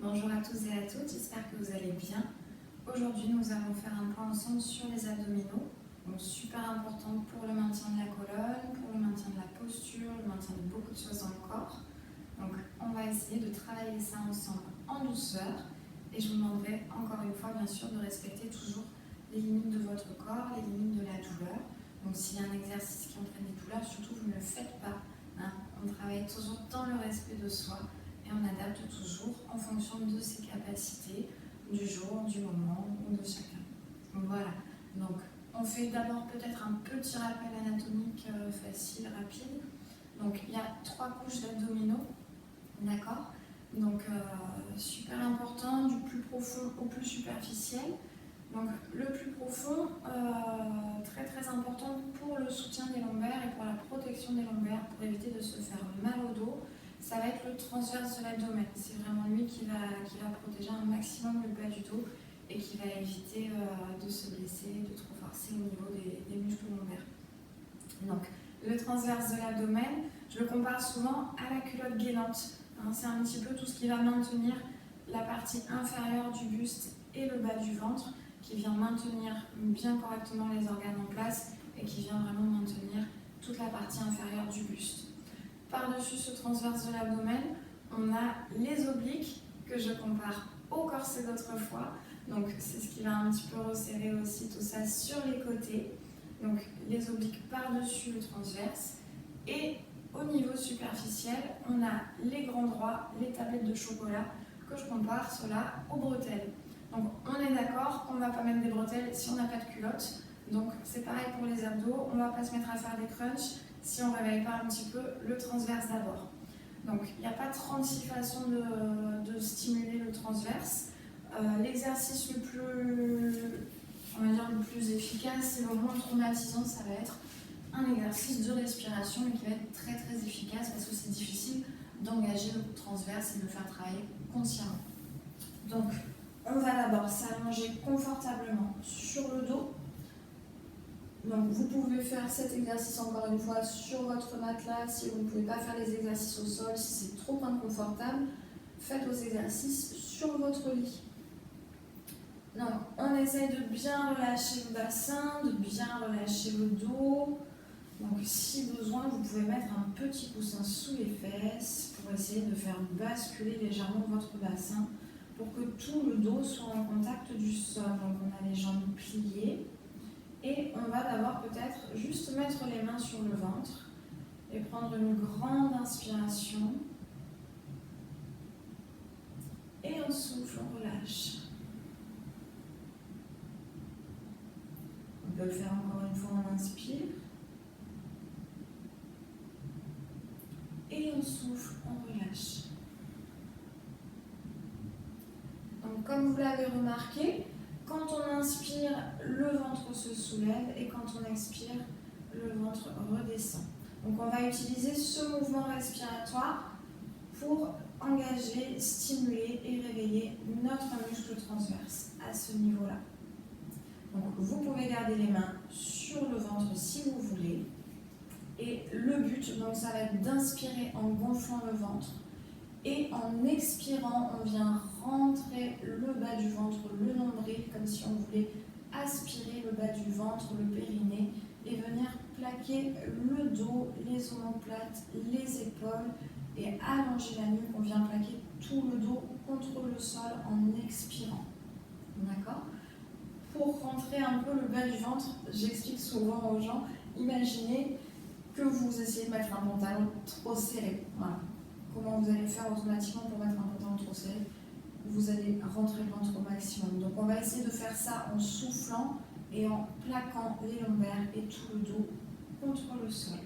Bonjour à tous et à toutes, j'espère que vous allez bien. Aujourd'hui, nous allons faire un point ensemble sur les abdominaux. Donc, super important pour le maintien de la colonne, pour le maintien de la posture, le maintien de beaucoup de choses dans le corps. Donc, on va essayer de travailler ça ensemble en douceur. Et je vous demanderai encore une fois, bien sûr, de respecter toujours les limites de votre corps, les limites de la douleur. Donc, s'il y a un exercice qui entraîne des douleurs, surtout, vous ne le faites pas. On travaille toujours dans le respect de soi. Et on adapte toujours en fonction de ses capacités, du jour, du moment ou de chacun. Donc voilà. Donc on fait d'abord peut-être un petit rappel anatomique facile, rapide. Donc il y a 3 couches d'abdominaux, d'accord? Donc super important, du plus profond au plus superficiel. Donc le plus profond, très très important pour le soutien des lombaires et pour la protection des lombaires, pour éviter de se faire mal au dos. Ça va être le transverse de l'abdomen. C'est vraiment lui qui va protéger un maximum le bas du dos et qui va éviter de se blesser, de trop forcer au niveau des muscles lombaires. Donc, le transverse de l'abdomen, je le compare souvent à la culotte gainante. C'est un petit peu tout ce qui va maintenir la partie inférieure du buste et le bas du ventre, qui vient maintenir bien correctement les organes en place et qui vient vraiment maintenir toute la partie inférieure du buste. Par-dessus ce transverse de l'abdomen, on a les obliques que je compare au corset d'autrefois. Donc c'est ce qui va un petit peu resserrer aussi tout ça sur les côtés. Donc les obliques par-dessus le transverse. Et au niveau superficiel, on a les grands droits, les tablettes de chocolat que je compare cela aux bretelles. Donc on est d'accord qu'on ne va pas mettre des bretelles si on n'a pas de culotte. Donc c'est pareil pour les abdos, on ne va pas se mettre à faire des crunchs si on ne réveille pas un petit peu le transverse d'abord. Donc il n'y a pas 36 façons de stimuler le transverse. L'exercice le plus efficace, c'est le moins traumatisant, ça va être un exercice de respiration, mais qui va être très très efficace parce que c'est difficile d'engager le transverse et de le faire travailler consciemment. Donc on va d'abord s'allonger confortablement sur le dos. Donc vous pouvez faire cet exercice encore une fois sur votre matelas. Si vous ne pouvez pas faire les exercices au sol, si c'est trop inconfortable, faites vos exercices sur votre lit. Donc on essaye de bien relâcher le bassin, de bien relâcher le dos. Donc si besoin, vous pouvez mettre un petit coussin sous les fesses pour essayer de faire basculer légèrement votre bassin pour que tout le dos soit en contact du sol. Donc on a les jambes pliées. Et on va d'abord peut-être juste mettre les mains sur le ventre et prendre une grande inspiration. Et on souffle, on relâche. On peut le faire encore une fois, on inspire. Et on souffle, on relâche. Donc comme vous l'avez remarqué, quand on inspire, le ventre se soulève et quand on expire, le ventre redescend. Donc on va utiliser ce mouvement respiratoire pour engager, stimuler et réveiller notre muscle transverse à ce niveau-là. Donc vous pouvez garder les mains sur le ventre si vous voulez. Et le but, donc, ça va être d'inspirer en gonflant le ventre. Et en expirant, on vient rentrer le bas du ventre, le nombril, comme si on voulait aspirer le bas du ventre, le périnée, et venir plaquer le dos, les omoplates, les épaules, et allonger la nuque. On vient plaquer tout le dos contre le sol en expirant. D'accord ? Pour rentrer un peu le bas du ventre, j'explique souvent aux gens, imaginez que vous essayez de mettre un pantalon trop serré. Voilà. Comment vous allez faire automatiquement pour mettre un pantalon trop serré? Vous allez rentrer le ventre au maximum. Donc on va essayer de faire ça en soufflant et en plaquant les lombaires et tout le dos contre le sol.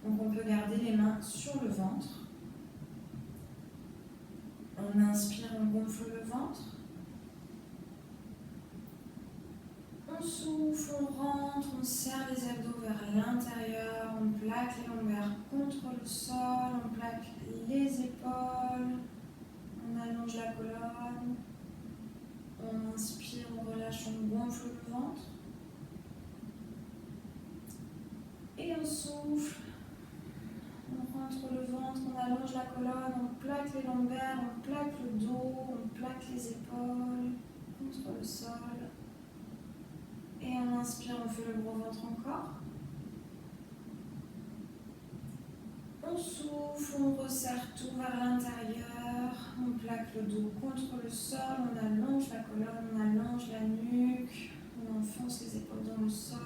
Donc on peut garder les mains sur le ventre. On inspire, on gonfle le ventre. On souffle, on rentre, on serre les abdos vers l'intérieur, on plaque les lombaires contre le sol, on plaque les épaules, on allonge la colonne, on inspire, on relâche, on gonfle le ventre. Et on souffle, on rentre le ventre, on allonge la colonne, on plaque les lombaires. serre, on plaque le dos, on plaque les épaules contre le sol. Et on inspire, on fait le gros ventre encore. On souffle, on resserre tout vers l'intérieur, on plaque le dos contre le sol, on allonge la colonne, on allonge la nuque, on enfonce les épaules dans le sol,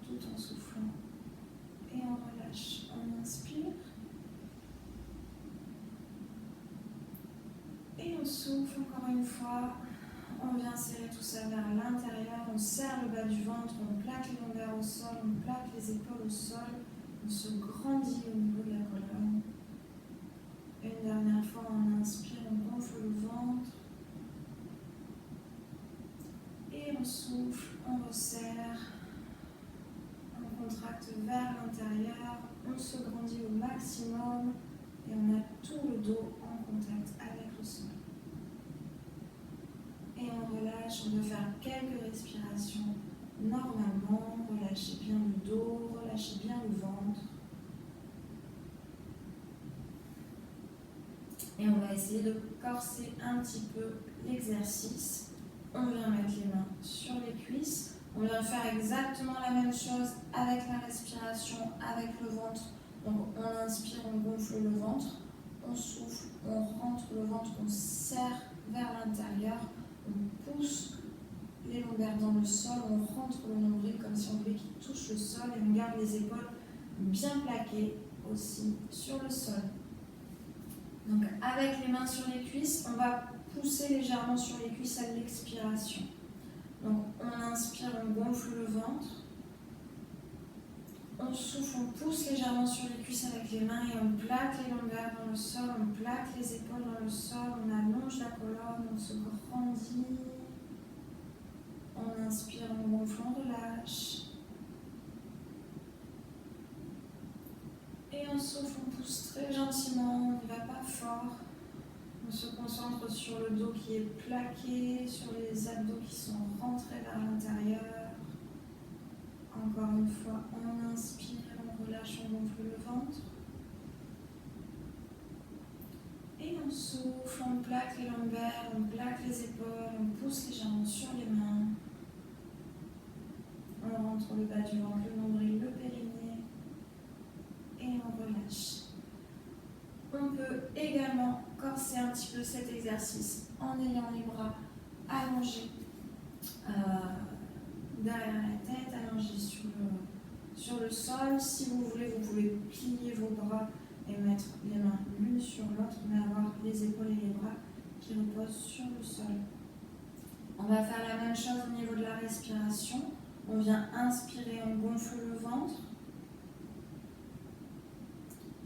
tout en soufflant. Et on relâche, on inspire. Et on souffle encore une fois, on vient serrer tout ça vers l'intérieur, on serre le bas du ventre, on plaque les lombaires au sol, on plaque les épaules au sol, on se grandit au niveau de la colonne. Une dernière fois, on inspire, on gonfle le ventre. Et on souffle, on resserre, on contracte vers l'intérieur, on se grandit au maximum et on a tout le dos en contact avec le sol. Et on relâche, on peut faire quelques respirations normalement, relâchez bien le dos, relâchez bien le ventre. Et on va essayer de corser un petit peu l'exercice. On vient mettre les mains sur les cuisses. On vient faire exactement la même chose avec la respiration, avec le ventre. Donc on inspire, on gonfle le ventre. On souffle, on rentre le ventre, on serre vers l'intérieur. On pousse les lombaires dans le sol, on rentre le nombril comme si on voulait qu'il touche le sol et on garde les épaules bien plaquées aussi sur le sol. Donc avec les mains sur les cuisses, on va pousser légèrement sur les cuisses à l'expiration. Donc on inspire, on gonfle le ventre. On souffle, on pousse légèrement sur les cuisses avec les mains et on plaque les lombaires dans le sol, on plaque les épaules dans le sol, on allonge la colonne, on se grandit. On inspire, on gonfle, on relâche. Et on souffle, on pousse très gentiment, on n'y va pas fort. On se concentre sur le dos qui est plaqué, sur les abdos qui sont rentrés vers l'intérieur. Encore une fois, on inspire, on relâche, on gonfle le ventre. Et on souffle, on plaque les lombaires, on plaque les épaules, on pousse légèrement sur les mains. On rentre le bas du ventre, le nombril, le périnée. Et on relâche. On peut également corser un petit peu cet exercice en ayant les bras allongés derrière la tête, allongés sur le sol. Si vous voulez, vous pouvez plier vos bras et mettre les mains l'une sur l'autre, mais avoir les épaules et les bras qui reposent sur le sol. On va faire la même chose au niveau de la respiration. On vient inspirer, on gonfle le ventre.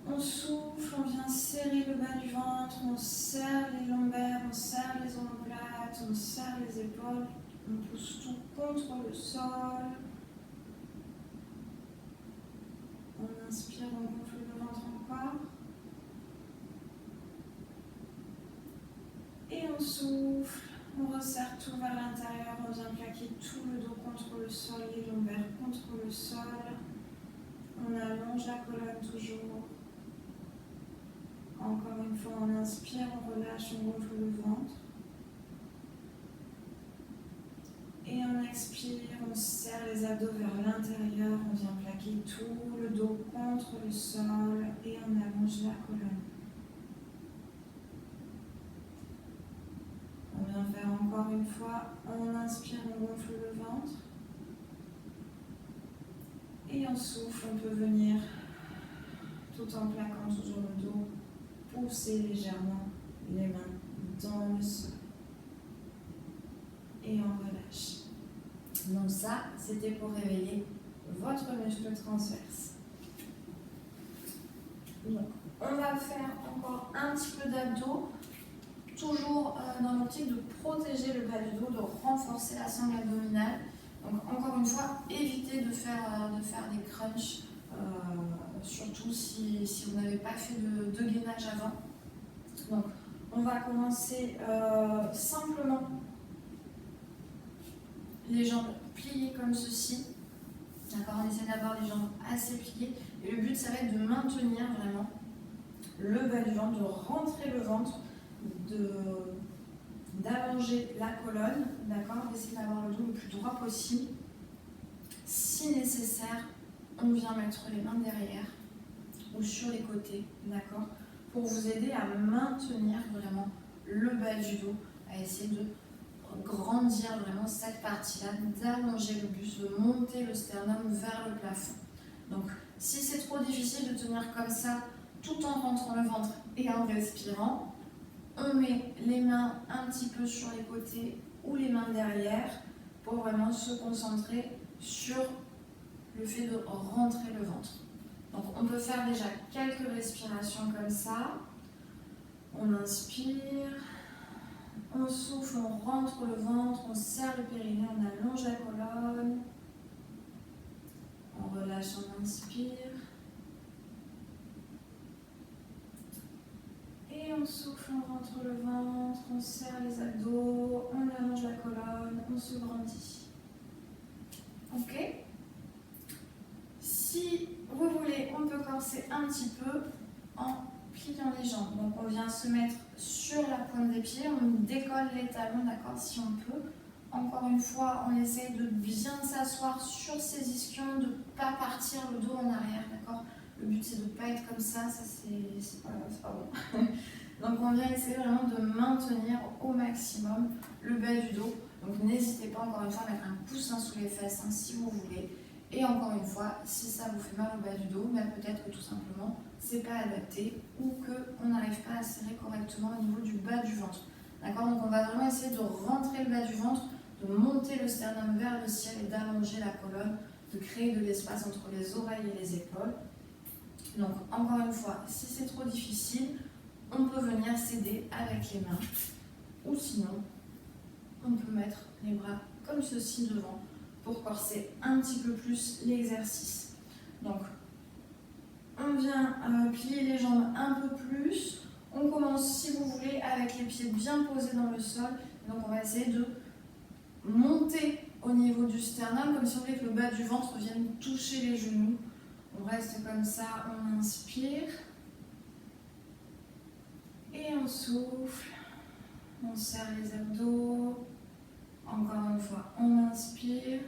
On souffle, on vient serrer le bas du ventre, on serre les lombaires, on serre les omoplates, on serre les épaules, on pousse tout contre le sol. On inspire, on gonfle le ventre encore. Et on souffle, on resserre tout vers l'intérieur, on vient plaquer tout le dos contre le sol, les lombaires contre le sol. On allonge la colonne toujours. Encore une fois, on inspire, on relâche, on gonfle le ventre. Et on expire, on serre les abdos vers l'intérieur, on vient plaquer tout le dos contre le sol et on allonge la colonne. On vient faire encore une fois, on inspire, on gonfle le ventre. Et on souffle, on peut venir, tout en plaquant toujours le dos, pousser légèrement les mains dans le sol. Et on relâche. Donc ça, c'était pour réveiller votre muscle transverse. Donc, on va faire encore un petit peu d'abdos, toujours dans l'optique de protéger le bas du dos, de renforcer la sangle abdominale. Donc encore une fois, évitez de faire des crunchs, surtout si vous n'avez pas fait de gainage avant. Donc on va commencer simplement les jambes pliées comme ceci. D'accord, on essaie d'avoir les jambes assez pliées. Et le but, ça va être de maintenir vraiment le bas du ventre, de rentrer le ventre d'allonger la colonne, d'accord, d'essayer d'avoir le dos le plus droit possible. Si nécessaire, on vient mettre les mains derrière ou sur les côtés, d'accord, pour vous aider à maintenir vraiment le bas du dos, à essayer de grandir vraiment cette partie-là, d'allonger le buste, de monter le sternum vers le plafond. Donc, si c'est trop difficile de tenir comme ça, tout en rentrant le ventre et en respirant, on met les mains un petit peu sur les côtés ou les mains derrière pour vraiment se concentrer sur le fait de rentrer le ventre. Donc on peut faire déjà quelques respirations comme ça. On inspire, on souffle, on rentre le ventre, on serre le périnée, on allonge la colonne. On relâche, on inspire. Et on souffle, on rentre le ventre, on serre les abdos, on allonge la colonne, on se grandit. Ok ? Si vous voulez, on peut corser un petit peu en pliant les jambes. Donc on vient se mettre sur la pointe des pieds, on décolle les talons, d'accord, si on peut. Encore une fois, on essaye de bien s'asseoir sur ses ischions, de ne pas partir le dos en arrière, d'accord. Le but c'est de ne pas être comme ça c'est pas bon. Donc on vient essayer vraiment de maintenir au maximum le bas du dos. Donc n'hésitez pas encore une fois à mettre un coussin sous les fesses si vous voulez. Et encore une fois, si ça vous fait mal au bas du dos, peut-être que tout simplement c'est pas adapté ou qu'on n'arrive pas à serrer correctement au niveau du bas du ventre. D'accord ? Donc on va vraiment essayer de rentrer le bas du ventre, de monter le sternum vers le ciel et d'allonger la colonne, de créer de l'espace entre les oreilles et les épaules. Donc encore une fois, si c'est trop difficile, on peut venir s'aider avec les mains ou sinon on peut mettre les bras comme ceci devant pour corser un petit peu plus l'exercice. Donc on vient plier les jambes un peu plus. On commence, si vous voulez, avec les pieds bien posés dans le sol. Donc on va essayer de monter au niveau du sternum, comme si on voulait que le bas du ventre vienne toucher les genoux. On reste comme ça, on inspire. Et on souffle. On serre les abdos. Encore une fois, on inspire.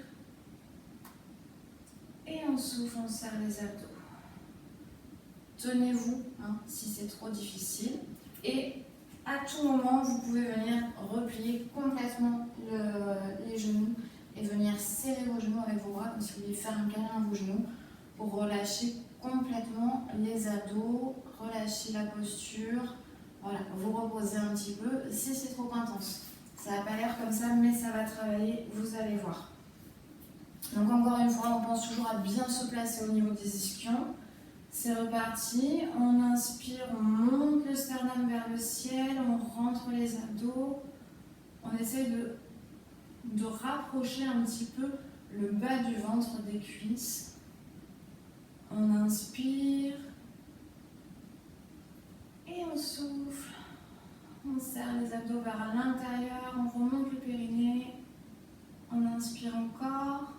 Et on souffle, on serre les abdos. Tenez-vous si c'est trop difficile. Et à tout moment, vous pouvez venir replier complètement les genoux et venir serrer vos genoux avec vos bras, comme si vous vouliez faire un câlin à vos genoux pour relâcher complètement les abdos, relâcher la posture. Voilà, vous reposez un petit peu si c'est trop intense. Ça n'a pas l'air comme ça, mais ça va travailler, vous allez voir. Donc encore une fois, on pense toujours à bien se placer au niveau des ischions. C'est reparti, on inspire, on monte le sternum vers le ciel, on rentre les abdos. On essaie de rapprocher un petit peu le bas du ventre des cuisses. On inspire et on souffle. On serre les abdos vers l'intérieur, on remonte le périnée. On inspire encore.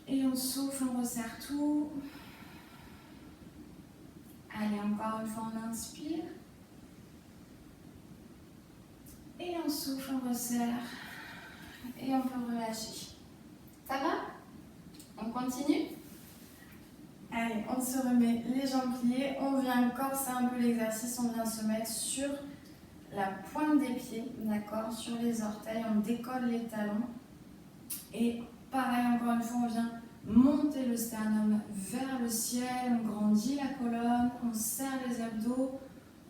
Et on souffle, on resserre tout. Allez, encore une fois, on inspire. Et on souffle, on resserre. Et on peut relâcher. Ça va ? On continue ? Allez, on se remet les jambes pliées. On vient corser un peu l'exercice. On vient se mettre sur la pointe des pieds, d'accord ? Sur les orteils. On décolle les talons. Et pareil, encore une fois, on vient monter le sternum vers le ciel, on grandit la colonne, on serre les abdos,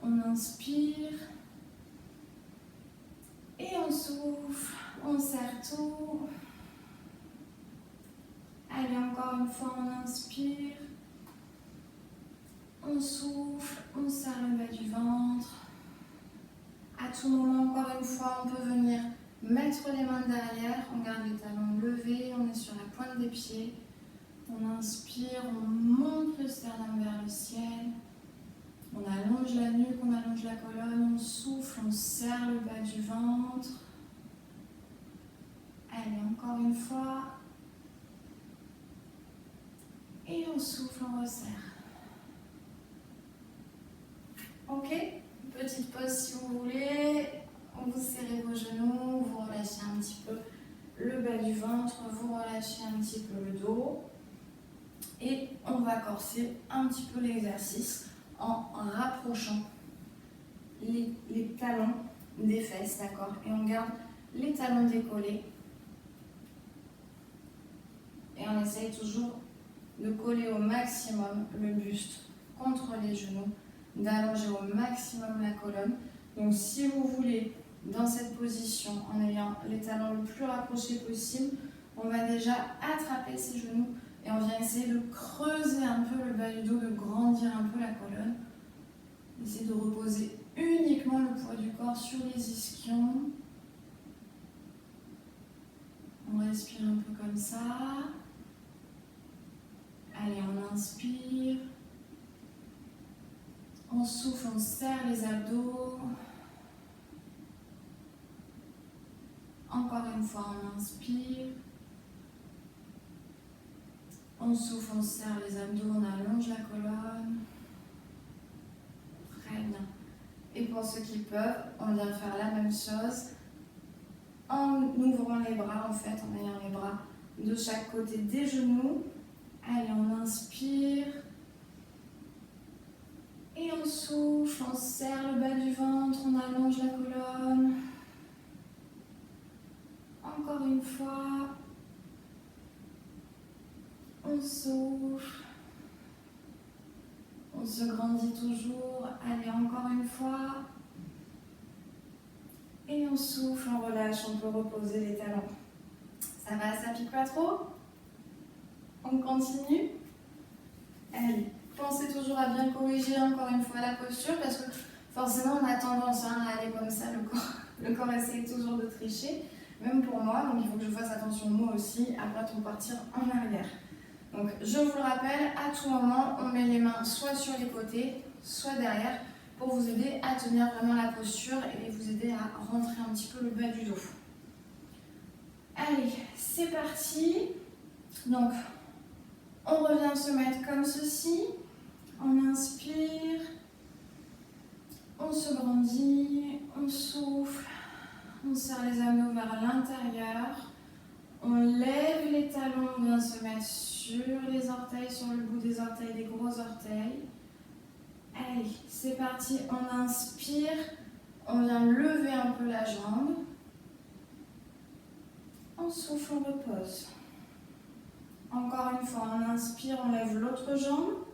on inspire et on souffle, on serre tout. Allez, encore une fois, on inspire, on souffle, on serre le bas du ventre. À tout moment, encore une fois, on peut venir mettre les mains derrière, on garde les talons levés, on est sur la pointe des pieds. On inspire, on monte le sternum vers le ciel. On allonge la nuque, on allonge la colonne, on souffle, on serre le bas du ventre. Allez, encore une fois. Et on souffle, on resserre. Ok ? Petite pause si vous voulez. Vous serrez vos genoux, vous relâchez un petit peu le bas du ventre, vous relâchez un petit peu le dos. Et on va corser un petit peu l'exercice en rapprochant les talons des fesses, d'accord? Et on garde les talons décollés. Et on essaye toujours de coller au maximum le buste contre les genoux, d'allonger au maximum la colonne. Donc si vous voulez, dans cette position, en ayant les talons le plus rapprochés possible, on va déjà attraper ses genoux et on vient essayer de creuser un peu le bas du dos, de grandir un peu la colonne. Essayez de reposer uniquement le poids du corps sur les ischions. On respire un peu comme ça. Allez, on inspire. On souffle, on serre les abdos. Encore une fois, on inspire. On souffle, on serre les abdos, on allonge la colonne. Très bien. Et pour ceux qui peuvent, on vient faire la même chose en ouvrant les bras, en fait, en ayant les bras de chaque côté des genoux. Allez, on inspire. Et on souffle, on serre le bas du ventre, on allonge la colonne. Encore une fois. On souffle. On se grandit toujours. Allez, encore une fois. Et on souffle, on relâche, on peut reposer les talons. Ça va, ça pique pas trop? On continue? Allez, pensez toujours à bien corriger encore une fois la posture parce que forcément on a tendance à aller comme ça, le corps essaye toujours de tricher, même pour moi, donc il faut que je fasse attention moi aussi à pas trop partir en arrière. Donc je vous le rappelle, à tout moment, on met les mains soit sur les côtés, soit derrière pour vous aider à tenir vraiment la posture et vous aider à rentrer un petit peu le bas du dos. Allez, c'est parti. Donc, on revient se mettre comme ceci. On inspire. On se grandit. On souffle. On serre les abdos vers l'intérieur. On lève les talons. On vient se mettre sur les orteils, sur le bout des orteils, des gros orteils. Allez, c'est parti. On inspire. On vient lever un peu la jambe. On souffle, on repose. Encore une fois, on inspire, on lève l'autre jambe.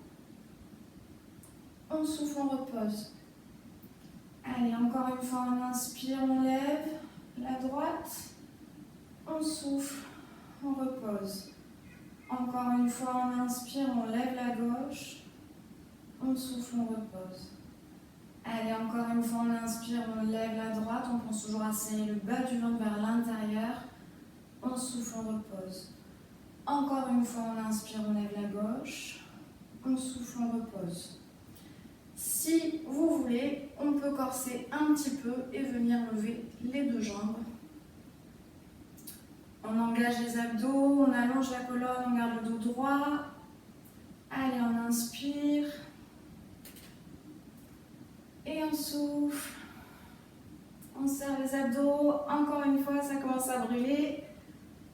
On souffle, on repose. Allez, encore une fois, on inspire, on lève la droite. On souffle, on repose. Encore une fois, on inspire, on lève la gauche. On souffle, on repose. Allez, encore une fois, on inspire, on lève la droite. On pense toujours à serrer le bas du ventre vers l'intérieur. On souffle, on repose. Encore une fois, on inspire, on lève la gauche. On souffle, on repose. Si vous voulez, on peut corser un petit peu et venir lever les deux jambes. On engage les abdos, on allonge la colonne, on garde le dos droit. Allez, on inspire. Et on souffle. On serre les abdos. Encore une fois, ça commence à brûler.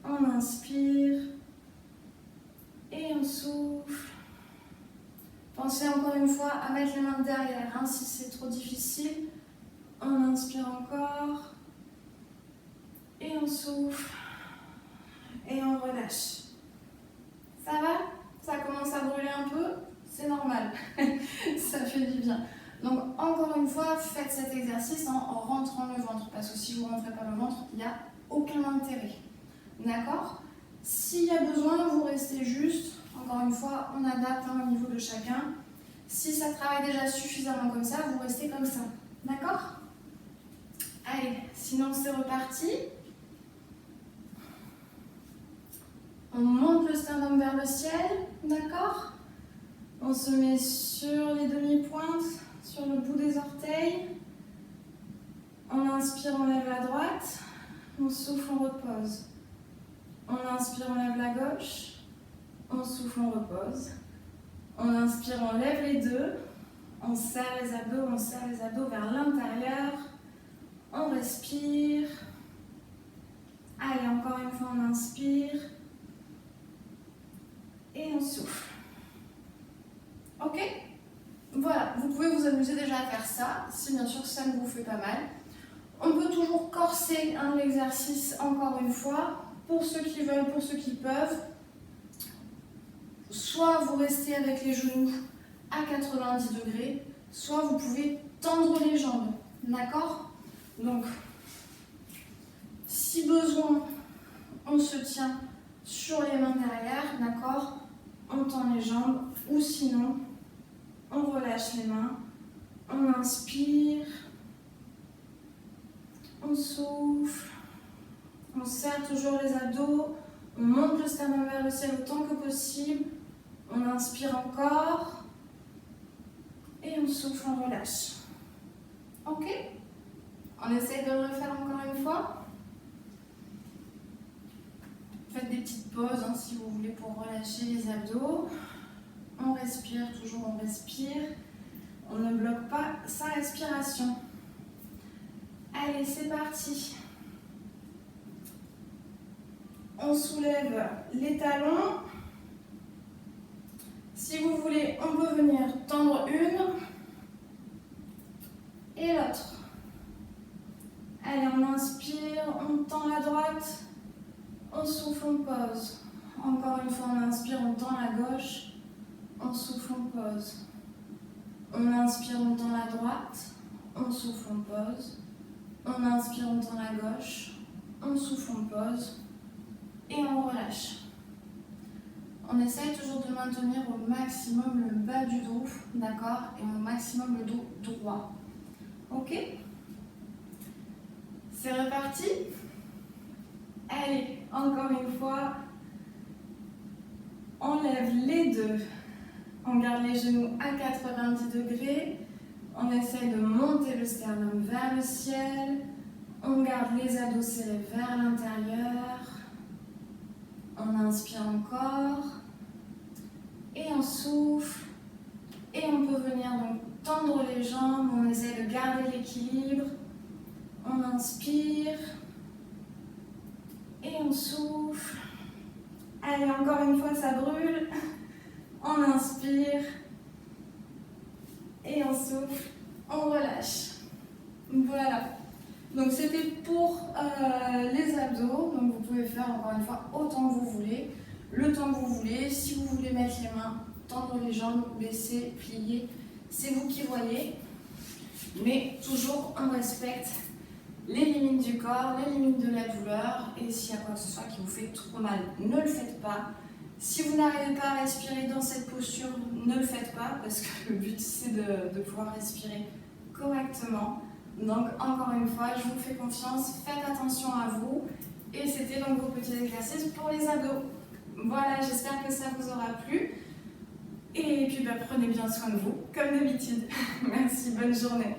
On inspire. Et on souffle. Pensez encore une fois à mettre les mains derrière, hein, si c'est trop difficile. On inspire encore. Et on souffle. Et on relâche. Ça va? Ça commence à brûler un peu? C'est normal. Ça fait du bien. Donc encore une fois, faites cet exercice en rentrant le ventre. Parce que si vous ne rentrez pas le ventre, il n'y a aucun intérêt. D'accord? S'il y a besoin, vous restez juste. Encore une fois, on adapte au niveau de chacun. Si ça travaille déjà suffisamment comme ça, vous restez comme ça. D'accord? Allez, sinon c'est reparti. On monte le sternum vers le ciel. D'accord? On se met sur les demi-pointes, sur le bout des orteils. On inspire, on lève la droite. On souffle, on repose. On inspire, on lève la gauche. On souffle, on repose. On inspire, on lève les deux. On serre les abdos vers l'intérieur. On respire. Allez, encore une fois, on inspire. Et on souffle. Ok? Voilà, vous pouvez vous amuser déjà à faire ça, si bien sûr ça ne vous fait pas mal. On peut toujours corser l'exercice encore une fois, pour ceux qui veulent, pour ceux qui peuvent. Soit vous restez avec les genoux à 90 degrés, soit vous pouvez tendre les jambes, d'accord? Donc, si besoin, on se tient sur les mains derrière, d'accord? On tend les jambes, ou sinon, on relâche les mains, on inspire, on souffle, on serre toujours les abdos, on monte le sternum vers le ciel autant que possible, on inspire encore, et on souffle, on relâche. Ok? On essaye de le refaire encore une fois. Faites des petites pauses si vous voulez pour relâcher les abdos. On respire, toujours on respire. On ne bloque pas sa respiration. Allez, c'est parti. On soulève les talons. Si vous voulez, on peut venir tendre une et l'autre. Allez, on inspire, on tend la droite, on souffle, on pose. Encore une fois, on inspire, on tend la gauche, on souffle, on pose. On inspire, on tend la droite, on souffle, on pose. On inspire, on tend la gauche, on souffle, on pose. Et on relâche. On essaye toujours de maintenir au maximum le bas du dos, d'accord? Et au maximum le dos droit. Ok? C'est reparti. Allez, encore une fois. On lève les deux. On garde les genoux à 90 degrés. On essaye de monter le sternum vers le ciel. On garde les abdos serrés vers l'intérieur. On inspire encore. Et on souffle. Et on peut venir donc tendre les jambes. On essaie de garder l'équilibre. On inspire. Et on souffle. Allez, encore une fois, ça brûle. On inspire. Et on souffle. On relâche. Voilà. Donc c'était pour les abdos. Donc vous pouvez faire encore une fois autant que vous voulez. Le temps que vous voulez. Si vous voulez mettre les mains, tendre les jambes, baisser, plier. C'est vous qui voyez. Mais toujours on respecte les limites du corps, les limites de la douleur, et s'il y a quoi que ce soit qui vous fait trop mal, ne le faites pas. Si vous n'arrivez pas à respirer dans cette posture, ne le faites pas, parce que le but c'est de pouvoir respirer correctement. Donc encore une fois, je vous fais confiance, faites attention à vous, et c'était donc vos petits exercices pour les abdos. Voilà, j'espère que ça vous aura plu, et puis prenez bien soin de vous, comme d'habitude. Merci, bonne journée.